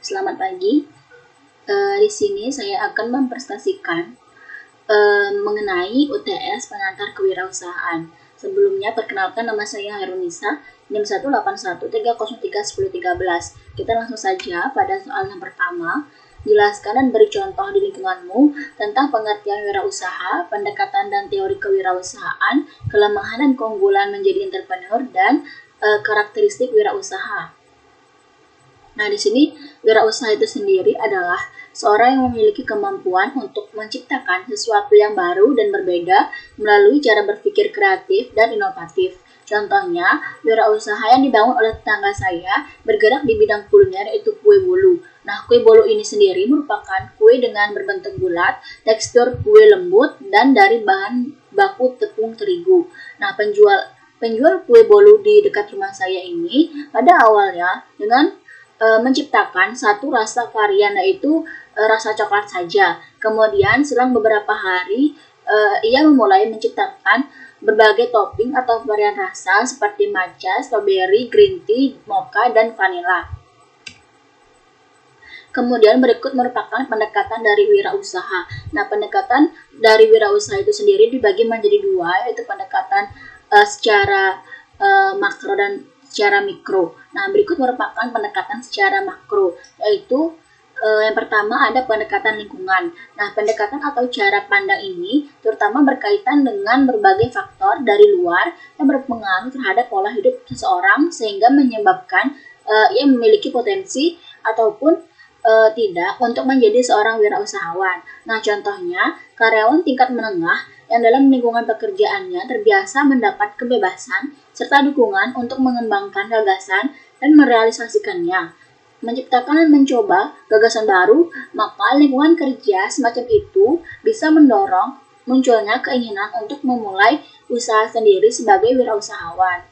Selamat pagi. Di sini saya akan mempresentasikan mengenai UTS pengantar kewirausahaan. Sebelumnya, perkenalkan nama saya Herunisa, NIM 18130310113. Kita langsung saja pada soal yang pertama. Jelaskan dan beri contoh di lingkunganmu tentang pengertian wirausaha, pendekatan dan teori kewirausahaan, kelemahan dan keunggulan menjadi entrepreneur, dan karakteristik wirausaha. Nah, di sini wirausaha itu sendiri adalah seorang yang memiliki kemampuan untuk menciptakan sesuatu yang baru dan berbeda melalui cara berpikir kreatif dan inovatif. Contohnya, wirausaha yang dibangun oleh tetangga saya bergerak di bidang kuliner, yaitu kue bolu. Nah, kue bolu ini sendiri merupakan kue dengan berbentuk bulat, tekstur kue lembut, dan dari bahan baku tepung terigu. Nah, penjual kue bolu di dekat rumah saya ini pada awalnya dengan menciptakan satu rasa varian, yaitu rasa coklat saja. Kemudian selang beberapa hari ia mulai menciptakan berbagai topping atau varian rasa seperti matcha, strawberry, green tea, mocha, dan vanilla. Kemudian berikut merupakan pendekatan dari wirausaha. Nah, pendekatan dari wirausaha itu sendiri dibagi menjadi dua, yaitu pendekatan secara makro dan secara mikro. Nah, berikut merupakan pendekatan secara makro, yaitu yang pertama ada pendekatan lingkungan. Nah, pendekatan atau cara pandang ini terutama berkaitan dengan berbagai faktor dari luar yang berpengaruh terhadap pola hidup seseorang sehingga menyebabkan ia memiliki potensi ataupun tidak untuk menjadi seorang wirausahawan. Nah, contohnya karyawan tingkat menengah yang dalam lingkungan pekerjaannya terbiasa mendapat kebebasan serta dukungan untuk mengembangkan gagasan dan merealisasikannya, menciptakan dan mencoba gagasan baru, maka lingkungan kerja semacam itu bisa mendorong munculnya keinginan untuk memulai usaha sendiri sebagai wirausahawan.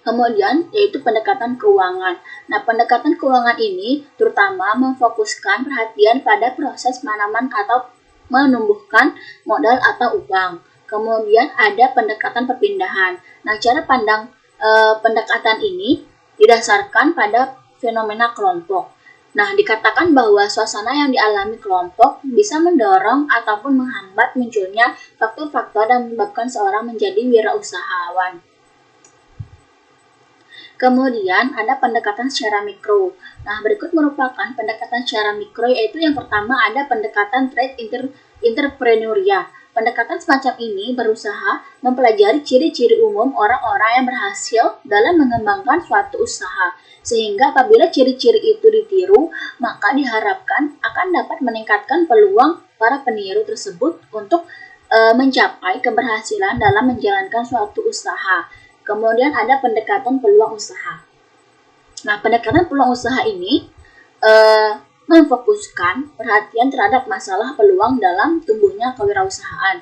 Kemudian, yaitu pendekatan keuangan. Nah, pendekatan keuangan ini terutama memfokuskan perhatian pada proses penanaman atau menumbuhkan modal atau uang. Kemudian ada pendekatan perpindahan. Nah, cara pandang pendekatan ini didasarkan pada fenomena kelompok. Nah, dikatakan bahwa suasana yang dialami kelompok bisa mendorong ataupun menghambat munculnya faktor-faktor yang menyebabkan seorang menjadi wirausahawan. Kemudian ada pendekatan secara mikro. Nah, berikut merupakan pendekatan secara mikro, yaitu yang pertama ada pendekatan trade entrepreneuria. Pendekatan semacam ini berusaha mempelajari ciri-ciri umum orang-orang yang berhasil dalam mengembangkan suatu usaha. Sehingga apabila ciri-ciri itu ditiru, maka diharapkan akan dapat meningkatkan peluang para peniru tersebut untuk mencapai keberhasilan dalam menjalankan suatu usaha. Kemudian ada pendekatan peluang usaha. Nah, pendekatan peluang usaha ini memfokuskan perhatian terhadap masalah peluang dalam tumbuhnya kewirausahaan.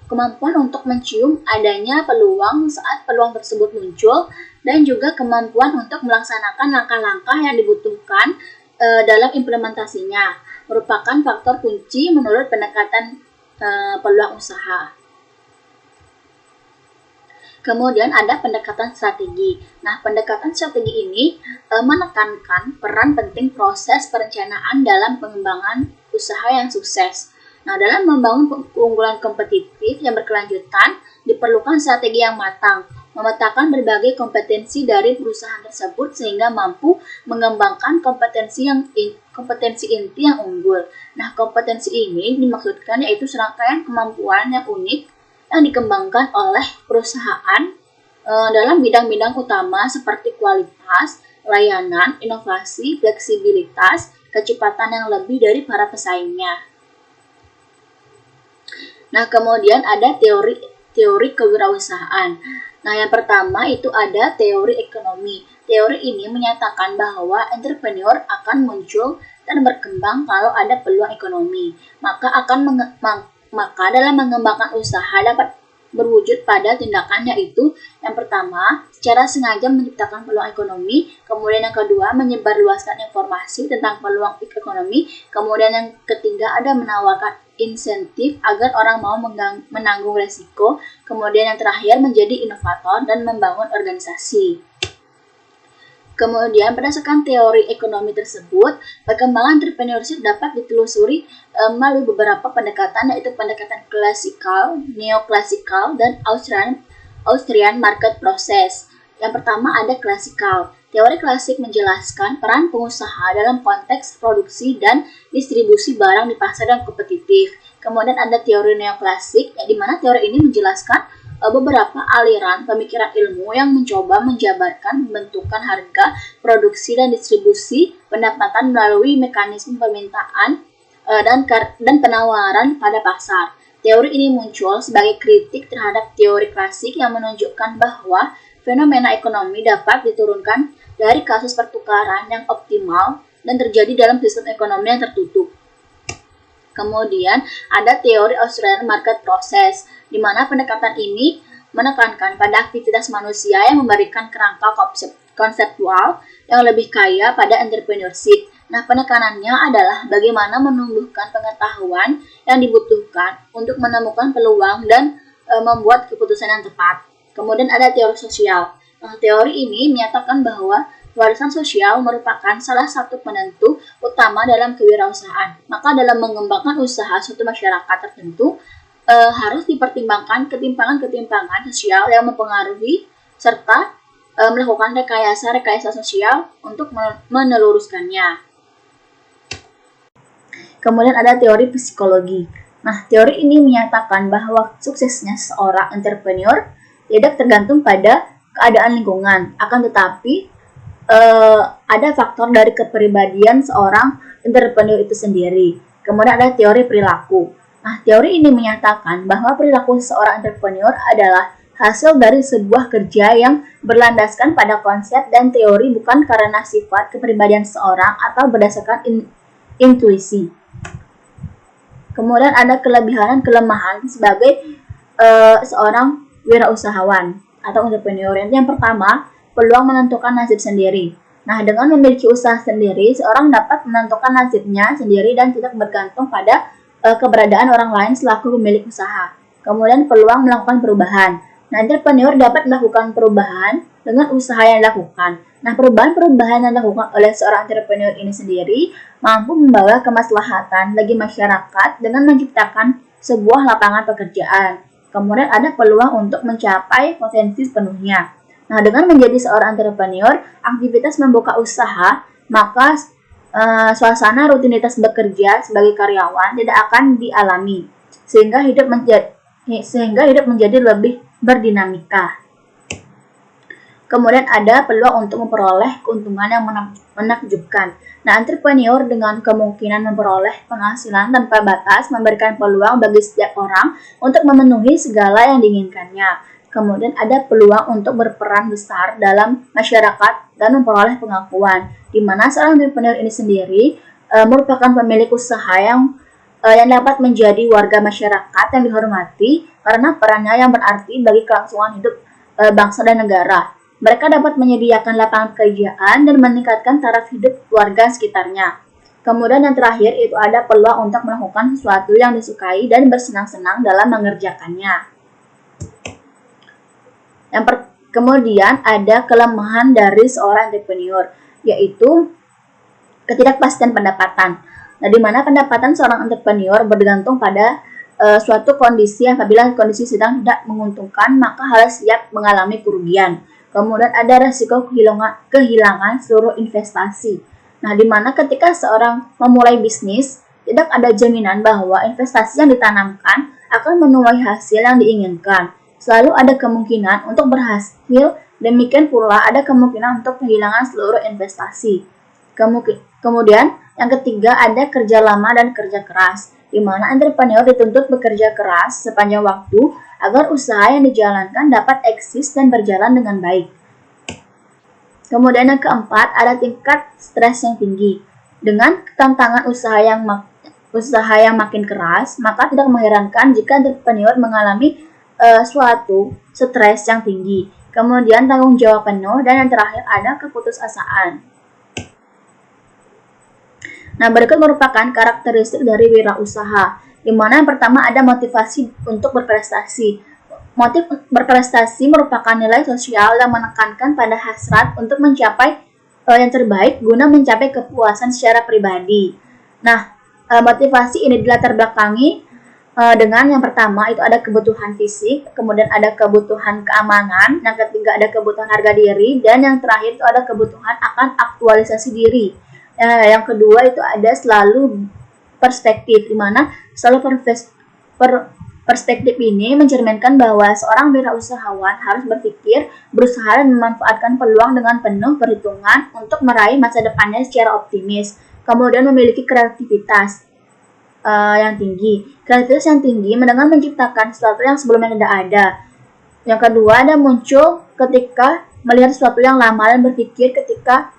Kemampuan untuk mencium adanya peluang saat peluang tersebut muncul, dan juga kemampuan untuk melaksanakan langkah-langkah yang dibutuhkan dalam implementasinya merupakan faktor kunci menurut pendekatan peluang usaha. Kemudian ada pendekatan strategi. Nah, pendekatan strategi ini menekankan peran penting proses perencanaan dalam pengembangan usaha yang sukses. Nah, dalam membangun keunggulan kompetitif yang berkelanjutan, diperlukan strategi yang matang, memetakan berbagai kompetensi dari perusahaan tersebut sehingga mampu mengembangkan kompetensi inti yang unggul. Nah, kompetensi ini dimaksudkan yaitu serangkaian kemampuan yang unik yang dikembangkan oleh perusahaan dalam bidang-bidang utama seperti kualitas, layanan, inovasi, fleksibilitas, kecepatan yang lebih dari para pesaingnya. Nah, kemudian ada teori kewirausahaan. Nah, yang pertama itu ada teori ekonomi. Teori ini menyatakan bahwa entrepreneur akan muncul dan berkembang kalau ada peluang ekonomi. Maka dalam mengembangkan usaha dapat berwujud pada tindakan, yaitu yang pertama, secara sengaja menciptakan peluang ekonomi, kemudian yang kedua, menyebarluaskan informasi tentang peluang ekonomi, kemudian yang ketiga ada menawarkan insentif agar orang mau menanggung resiko, kemudian yang terakhir menjadi inovator dan membangun organisasi. Kemudian berdasarkan teori ekonomi tersebut, perkembangan entrepreneurship dapat ditelusuri melalui beberapa pendekatan, yaitu pendekatan klasikal, neoklasikal, dan Austrian market process. Yang pertama ada klasikal. Teori klasik menjelaskan peran pengusaha dalam konteks produksi dan distribusi barang di pasar yang kompetitif. Kemudian ada teori neoklasik, di mana teori ini menjelaskan beberapa aliran pemikiran ilmu yang mencoba menjabarkan pembentukan harga, produksi, dan distribusi pendapatan melalui mekanisme permintaan dan penawaran pada pasar. Teori ini muncul sebagai kritik terhadap teori klasik yang menunjukkan bahwa fenomena ekonomi dapat diturunkan dari kasus pertukaran yang optimal dan terjadi dalam sistem ekonomi yang tertutup. Kemudian ada teori Austrian market process, di mana pendekatan ini menekankan pada aktivitas manusia yang memberikan kerangka konseptual yang lebih kaya pada entrepreneurship. Nah, penekanannya adalah bagaimana menumbuhkan pengetahuan yang dibutuhkan untuk menemukan peluang dan membuat keputusan yang tepat. Kemudian ada teori sosial. Nah, teori ini menyatakan bahwa warisan sosial merupakan salah satu penentu utama dalam kewirausahaan. Maka dalam mengembangkan usaha suatu masyarakat tertentu, harus dipertimbangkan ketimpangan-ketimpangan sosial yang mempengaruhi serta melakukan rekayasa sosial untuk meneluruskannya. Kemudian ada teori psikologi. Nah, teori ini menyatakan bahwa suksesnya seorang entrepreneur tidak tergantung pada keadaan lingkungan, akan tetapi ada faktor dari kepribadian seorang entrepreneur itu sendiri. Kemudian ada teori perilaku. Nah, teori ini menyatakan bahwa perilaku seorang entrepreneur adalah hasil dari sebuah kerja yang berlandaskan pada konsep dan teori, bukan karena sifat kepribadian seorang atau berdasarkan intuisi. Kemudian ada kelebihan dan kelemahan sebagai seorang wirausahawan atau entrepreneur. Yang pertama, peluang menentukan nasib sendiri. Nah, dengan memiliki usaha sendiri, seorang dapat menentukan nasibnya sendiri dan tidak bergantung pada keberadaan orang lain selaku pemilik usaha. Kemudian peluang melakukan perubahan. Nah, entrepreneur dapat melakukan perubahan dengan usaha yang dilakukan. Nah, perubahan-perubahan yang dilakukan oleh seorang entrepreneur ini sendiri mampu membawa kemaslahatan bagi masyarakat dengan menciptakan sebuah lapangan pekerjaan. Kemudian ada peluang untuk mencapai potensi sepenuhnya. Nah, dengan menjadi seorang entrepreneur, aktivitas membuka usaha, maka suasana rutinitas bekerja sebagai karyawan tidak akan dialami, sehingga hidup menjadi lebih berdinamika. Kemudian ada peluang untuk memperoleh keuntungan yang menakjubkan. Nah, entrepreneur dengan kemungkinan memperoleh penghasilan tanpa batas memberikan peluang bagi setiap orang untuk memenuhi segala yang diinginkannya. Kemudian ada peluang untuk berperan besar dalam masyarakat dan memperoleh pengakuan, di mana seorang entrepreneur ini sendiri merupakan pemilik usaha yang dapat menjadi warga masyarakat yang dihormati karena perannya yang berarti bagi kelangsungan hidup bangsa dan negara. Mereka dapat menyediakan lapangan pekerjaan dan meningkatkan taraf hidup warga sekitarnya. Kemudian yang terakhir itu ada peluang untuk melakukan sesuatu yang disukai dan bersenang-senang dalam mengerjakannya. Kemudian ada kelemahan dari seorang entrepreneur, yaitu ketidakpastian pendapatan. Nah, di mana pendapatan seorang entrepreneur bergantung pada suatu kondisi. Apabila kondisi sedang tidak menguntungkan, maka harus siap mengalami kerugian. Kemudian ada risiko kehilangan seluruh investasi. Nah, di mana ketika seorang memulai bisnis, tidak ada jaminan bahwa investasi yang ditanamkan akan menuai hasil yang diinginkan. Selalu ada kemungkinan untuk berhasil, demikian pula ada kemungkinan untuk kehilangan seluruh investasi. Kemudian, yang ketiga ada kerja lama dan kerja keras, di mana entrepreneur dituntut bekerja keras sepanjang waktu agar usaha yang dijalankan dapat eksis dan berjalan dengan baik. Kemudian yang keempat ada tingkat stres yang tinggi. Dengan tantangan usaha yang makin keras, maka tidak mengherankan jika entrepreneur mengalami suatu stres yang tinggi. Kemudian tanggung jawab penuh, dan yang terakhir ada keputusasaan. Nah, berikut merupakan karakteristik dari wirausaha, di mana yang pertama ada motivasi untuk berprestasi. Motif berprestasi merupakan nilai sosial yang menekankan pada hasrat untuk mencapai yang terbaik guna mencapai kepuasan secara pribadi. Nah, motivasi ini dilatar belakangi dengan yang pertama itu ada kebutuhan fisik, kemudian ada kebutuhan keamanan, yang ketiga ada kebutuhan harga diri, dan yang terakhir itu ada kebutuhan akan aktualisasi diri. Yang kedua itu ada selalu perspektif, di mana selalu perspektif ini mencerminkan bahwa seorang wirausahawan harus berpikir, berusaha dan memanfaatkan peluang dengan penuh perhitungan untuk meraih masa depannya secara optimis. Kemudian memiliki kreativitas yang tinggi. Kreativitas yang tinggi dengan menciptakan sesuatu yang sebelumnya tidak ada. Yang kedua ada muncul ketika melihat sesuatu yang lama dan berpikir ketika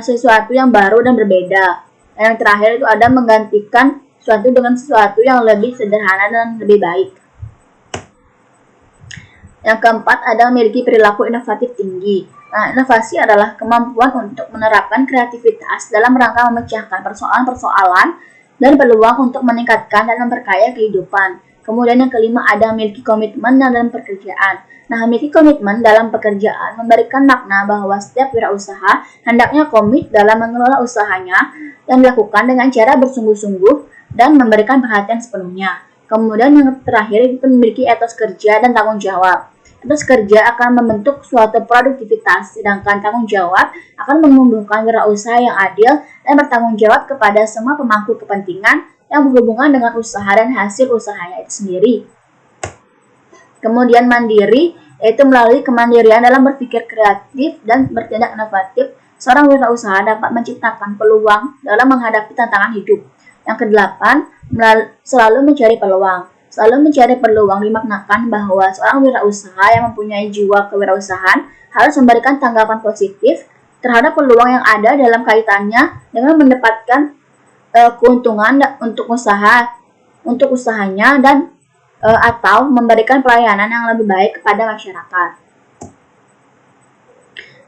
sesuatu yang baru dan berbeda. Dan yang terakhir itu ada menggantikan sesuatu dengan sesuatu yang lebih sederhana dan lebih baik. Yang keempat ada memiliki perilaku inovatif tinggi. Nah, inovasi adalah kemampuan untuk menerapkan kreativitas dalam rangka memecahkan persoalan-persoalan dan peluang untuk meningkatkan dan memperkaya kehidupan. Kemudian yang kelima ada memiliki komitmen dalam pekerjaan. Nah, memiliki komitmen dalam pekerjaan memberikan makna bahwa setiap wirausaha hendaknya komit dalam mengelola usahanya dan dilakukan dengan cara bersungguh-sungguh dan memberikan perhatian sepenuhnya. Kemudian yang terakhir itu memiliki etos kerja dan tanggung jawab. Etos kerja akan membentuk suatu produktivitas, sedangkan tanggung jawab akan menumbuhkan wirausaha yang adil dan bertanggung jawab kepada semua pemangku kepentingan yang berhubungan dengan usaha dan hasil usahanya itu sendiri. Kemudian mandiri, yaitu melalui kemandirian dalam berpikir kreatif dan bertindak inovatif, seorang wirausaha dapat menciptakan peluang dalam menghadapi tantangan hidup. Yang kedelapan, selalu mencari peluang. Selalu mencari peluang dimaknakan bahwa seorang wirausaha yang mempunyai jiwa kewirausahaan harus memberikan tanggapan positif terhadap peluang yang ada dalam kaitannya dengan mendapatkan keuntungan untuk usahanya dan atau memberikan pelayanan yang lebih baik kepada masyarakat.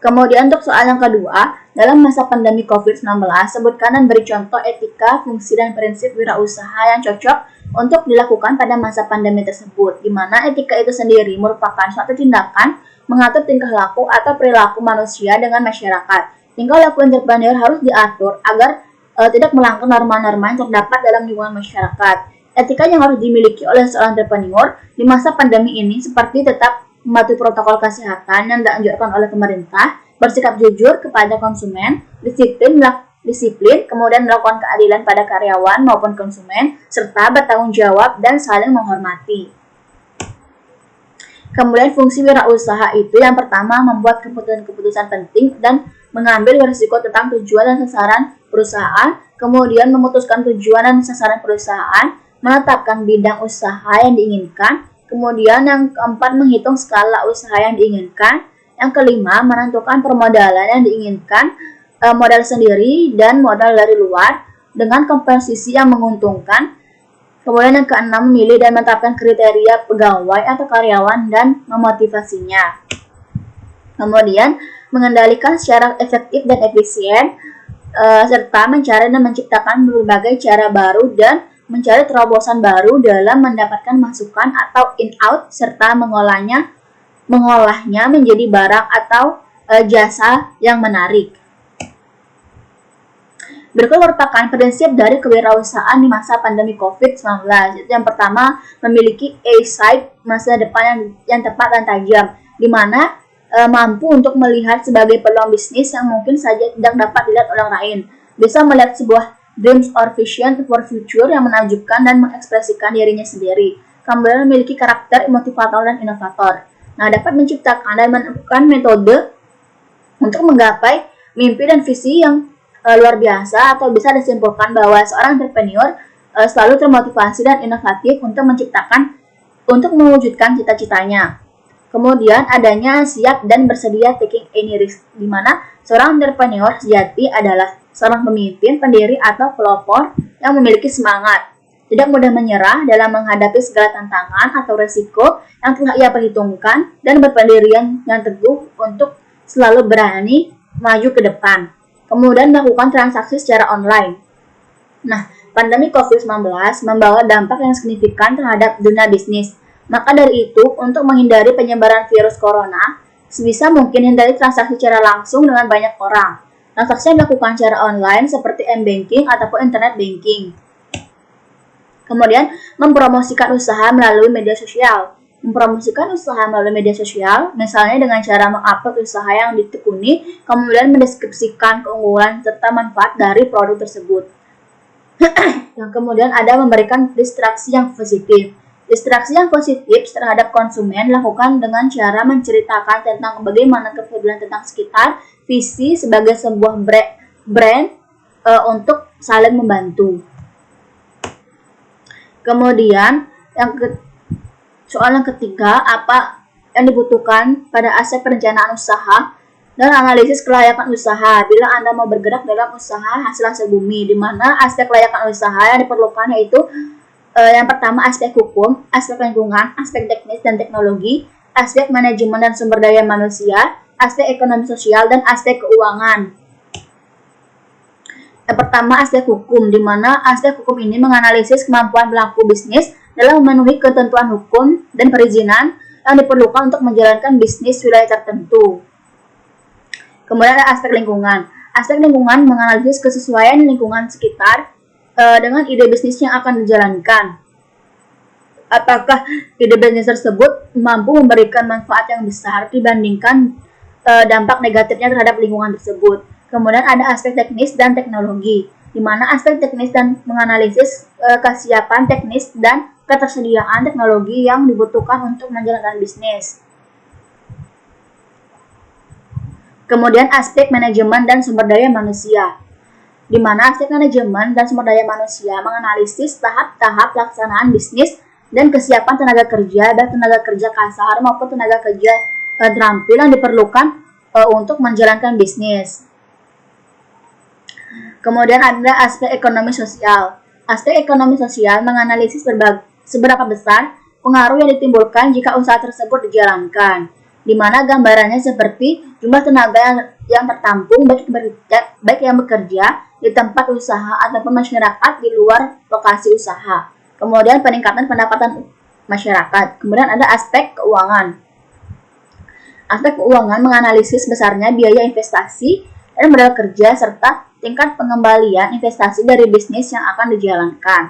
Kemudian untuk soal yang kedua, dalam masa pandemi COVID-19, sebutkan dan beri contoh etika, fungsi, dan prinsip wirausaha yang cocok untuk dilakukan pada masa pandemi tersebut, di mana etika itu sendiri merupakan suatu tindakan mengatur tingkah laku atau perilaku manusia dengan masyarakat. Tingkah laku entrepreneur harus diatur agar tidak melanggar norma-norma yang terdapat dalam lingkungan masyarakat. Etika yang harus dimiliki oleh seorang entrepreneur di masa pandemi ini seperti tetap mematuhi protokol kesehatan yang dianjurkan oleh pemerintah, bersikap jujur kepada konsumen, disiplin, kemudian melakukan keadilan pada karyawan maupun konsumen, serta bertanggung jawab dan saling menghormati. Kemudian fungsi wirausaha itu yang pertama membuat keputusan-keputusan penting dan mengambil risiko tentang tujuan dan sasaran perusahaan, kemudian memutuskan tujuan dan sasaran perusahaan, menetapkan bidang usaha yang diinginkan, kemudian yang keempat menghitung skala usaha yang diinginkan, yang kelima menentukan permodalan yang diinginkan, modal sendiri dan modal dari luar dengan komposisi yang menguntungkan. Kemudian yang keenam memilih dan menetapkan kriteria pegawai atau karyawan dan memotivasinya. Kemudian mengendalikan secara efektif dan efisien serta mencari dan menciptakan berbagai cara baru dan mencari terobosan baru dalam mendapatkan masukan atau in-out serta mengolahnya menjadi barang atau jasa yang menarik. Berikut merupakan prinsip dari kewirausahaan di masa pandemi COVID-19. Yang pertama, memiliki eyesight, masa depan yang tepat dan tajam, di mana mampu untuk melihat sebagai peluang bisnis yang mungkin saja tidak dapat dilihat orang lain. Bisa melihat sebuah dreams or vision for future yang menakjubkan dan mengekspresikan dirinya sendiri. Kemudian memiliki karakter motivator dan inovator. Nah, dapat menciptakan dan menemukan metode untuk menggapai mimpi dan visi yang luar biasa, atau bisa disimpulkan bahwa seorang entrepreneur selalu termotivasi dan inovatif untuk mewujudkan cita-citanya. Kemudian adanya siap dan bersedia taking any risk, di mana seorang entrepreneur sejati adalah seorang pemimpin, pendiri, atau pelopor yang memiliki semangat, tidak mudah menyerah dalam menghadapi segala tantangan atau resiko yang telah ia perhitungkan, dan berpendirian yang teguh untuk selalu berani maju ke depan. Kemudian melakukan transaksi secara online. Nah, pandemi COVID-19 membawa dampak yang signifikan terhadap dunia bisnis. Maka dari itu, untuk menghindari penyebaran virus corona, sebisa mungkin hindari transaksi secara langsung dengan banyak orang. Transaksi yang dilakukan secara online seperti m-banking ataupun internet banking. Kemudian, mempromosikan usaha melalui media sosial. Mempromosikan usaha melalui media sosial, misalnya dengan cara mengupload usaha yang ditekuni, kemudian mendeskripsikan keunggulan serta manfaat dari produk tersebut. Yang kemudian ada memberikan distraksi yang positif. Distraksi yang positif terhadap konsumen dilakukan dengan cara menceritakan tentang bagaimana kepedulian tentang sekitar, visi sebagai sebuah brand untuk saling membantu. Kemudian soal yang ketiga, apa yang dibutuhkan pada aspek perencanaan usaha dan analisis kelayakan usaha bila Anda mau bergerak dalam usaha hasil bumi, di mana aspek kelayakan usaha yang diperlukan yaitu yang pertama aspek hukum, aspek lingkungan, aspek teknis dan teknologi, aspek manajemen dan sumber daya manusia, aspek ekonomi sosial, dan aspek keuangan. Yang pertama aspek hukum, di mana aspek hukum ini menganalisis kemampuan pelaku bisnis dalam memenuhi ketentuan hukum dan perizinan yang diperlukan untuk menjalankan bisnis wilayah tertentu. Kemudian ada aspek lingkungan. Aspek lingkungan menganalisis kesesuaian lingkungan sekitar dengan ide bisnis yang akan dijalankan. Apakah ide bisnis tersebut mampu memberikan manfaat yang besar dibandingkan dampak negatifnya terhadap lingkungan tersebut. Kemudian ada aspek teknis dan teknologi, di mana aspek teknis dan menganalisis kesiapan teknis dan ketersediaan teknologi yang dibutuhkan untuk menjalankan bisnis. Kemudian aspek manajemen dan sumber daya manusia, di mana aspek manajemen dan sumber daya manusia menganalisis tahap-tahap pelaksanaan bisnis dan kesiapan tenaga kerja, dan tenaga kerja kasar maupun tenaga kerja terampil yang diperlukan untuk menjalankan bisnis. Kemudian ada aspek ekonomi sosial. Aspek ekonomi sosial menganalisis seberapa besar pengaruh yang ditimbulkan jika usaha tersebut dijalankan, di mana gambarannya seperti jumlah tenaga yang tertampung baik yang bekerja di tempat usaha ataupun masyarakat di luar lokasi usaha. Kemudian peningkatan pendapatan masyarakat. Kemudian ada aspek keuangan. Aspek keuangan menganalisis besarnya biaya investasi dan modal kerja serta tingkat pengembalian investasi dari bisnis yang akan dijalankan.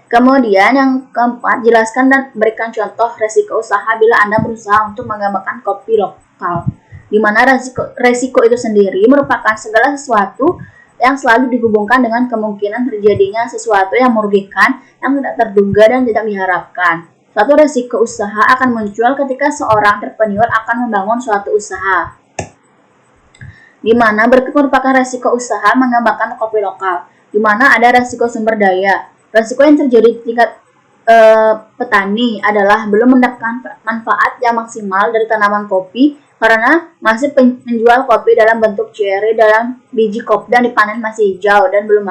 Kemudian yang keempat, jelaskan dan berikan contoh resiko usaha bila Anda berusaha untuk mengembangkan kopi lokal, di mana resiko itu sendiri merupakan segala sesuatu yang selalu dihubungkan dengan kemungkinan terjadinya sesuatu yang merugikan, yang tidak terduga dan tidak diharapkan. Suatu resiko usaha akan muncul ketika seorang entrepreneur akan membangun suatu usaha, di mana berikut merupakan resiko usaha mengembangkan kopi lokal, di mana ada resiko sumber daya. Resiko yang terjadi di tingkat petani adalah belum mendapatkan manfaat yang maksimal dari tanaman kopi karena masih menjual kopi dalam bentuk cherry dalam biji kopi dan dipanen masih hijau dan belum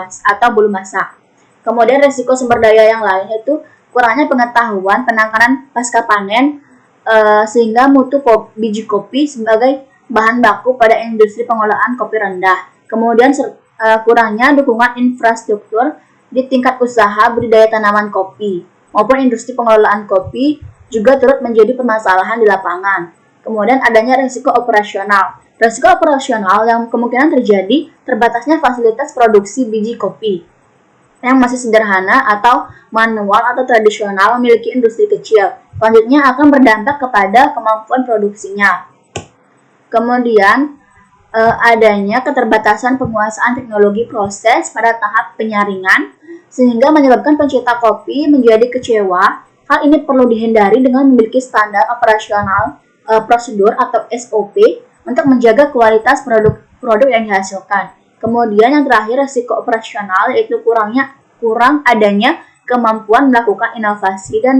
masak. Kemudian resiko sumber daya yang lain yaitu kurangnya pengetahuan penanganan pasca panen sehingga mutu biji kopi sebagai bahan baku pada industri pengolahan kopi rendah. Kemudian kurangnya dukungan infrastruktur di tingkat usaha budidaya tanaman kopi maupun industri pengelolaan kopi juga turut menjadi permasalahan di lapangan. Kemudian adanya risiko operasional. Risiko operasional yang kemungkinan terjadi terbatasnya fasilitas produksi biji kopi yang masih sederhana atau manual atau tradisional memiliki industri kecil. Selanjutnya akan berdampak kepada kemampuan produksinya. Kemudian adanya keterbatasan penguasaan teknologi proses pada tahap penyaringan sehingga menyebabkan pencetak kopi menjadi kecewa. Hal ini perlu dihindari dengan memiliki standar operasional prosedur atau SOP untuk menjaga kualitas produk yang dihasilkan. Kemudian yang terakhir risiko operasional yaitu kurang adanya kemampuan melakukan inovasi dan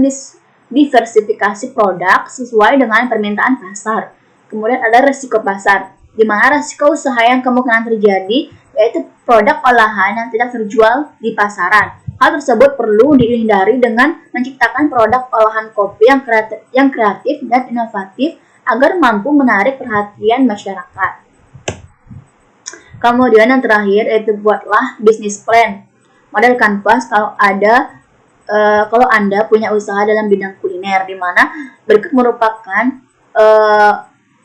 diversifikasi produk sesuai dengan permintaan pasar. Kemudian ada risiko pasar, di mana risiko usaha yang kemungkinan terjadi yaitu produk olahan yang tidak terjual di pasaran. Hal tersebut perlu dihindari dengan menciptakan produk olahan kopi yang kreatif dan inovatif agar mampu menarik perhatian masyarakat. Kemudian yang terakhir yaitu buatlah bisnis plan. Model kanvas kalau Anda punya usaha dalam bidang kuliner, di mana berikut merupakan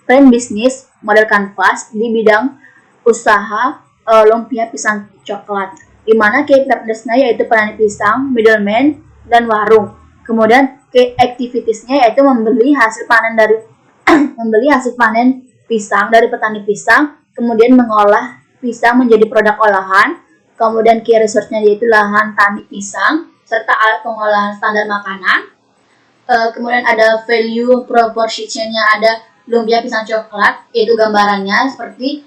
Plan bisnis model kanvas di bidang usaha lumpia pisang coklat, di mana key partnersnya yaitu petani pisang, middleman, dan warung. Kemudian key activitiesnya yaitu membeli hasil panen dari membeli hasil panen pisang dari petani pisang, kemudian mengolah pisang menjadi produk olahan, kemudian key resource-nya yaitu lahan tani pisang, serta alat pengolahan standar makanan. Kemudian ada value proposition-nya, ada lumpia pisang coklat, yaitu gambarannya seperti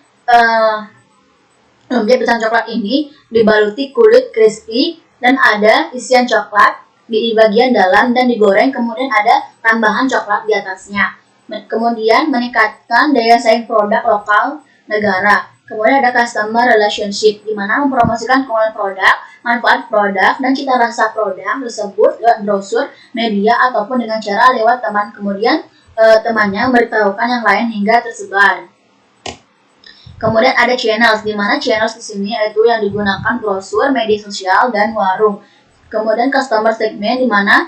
lumpia pisang coklat ini dibaluti kulit crispy dan ada isian coklat di bagian dalam dan digoreng, kemudian ada tambahan coklat di atasnya. Kemudian meningkatkan daya saing produk lokal negara. Kemudian ada customer relationship, di mana mempromosikan keunggulan produk, manfaat produk, dan cita rasa produk tersebut lewat brosur, media, ataupun dengan cara lewat teman. Kemudian temannya memberitahukan yang lain hingga tersebar. Kemudian ada channels, di mana channels di sini yaitu yang digunakan brosur, media sosial, dan warung. Kemudian customer segment, di mana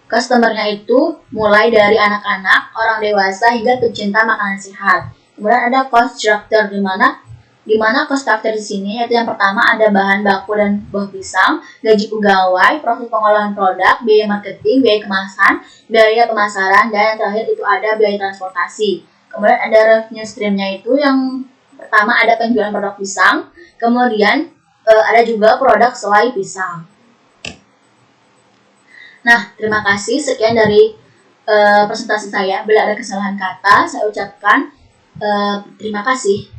customernya itu mulai dari anak-anak, orang dewasa, hingga pecinta makanan sehat. Kemudian ada cost structure, di mana cost structure di sini yaitu yang pertama ada bahan baku dan buah pisang, gaji pegawai, proses pengolahan produk, biaya marketing, biaya kemasan, biaya pemasaran, dan yang terakhir itu ada biaya transportasi. Kemudian ada revenue stream-nya, itu yang pertama ada penjualan produk pisang, kemudian ada juga produk selai pisang. Nah, terima kasih, sekian dari presentasi saya. Bila ada kesalahan kata, saya ucapkan terima kasih.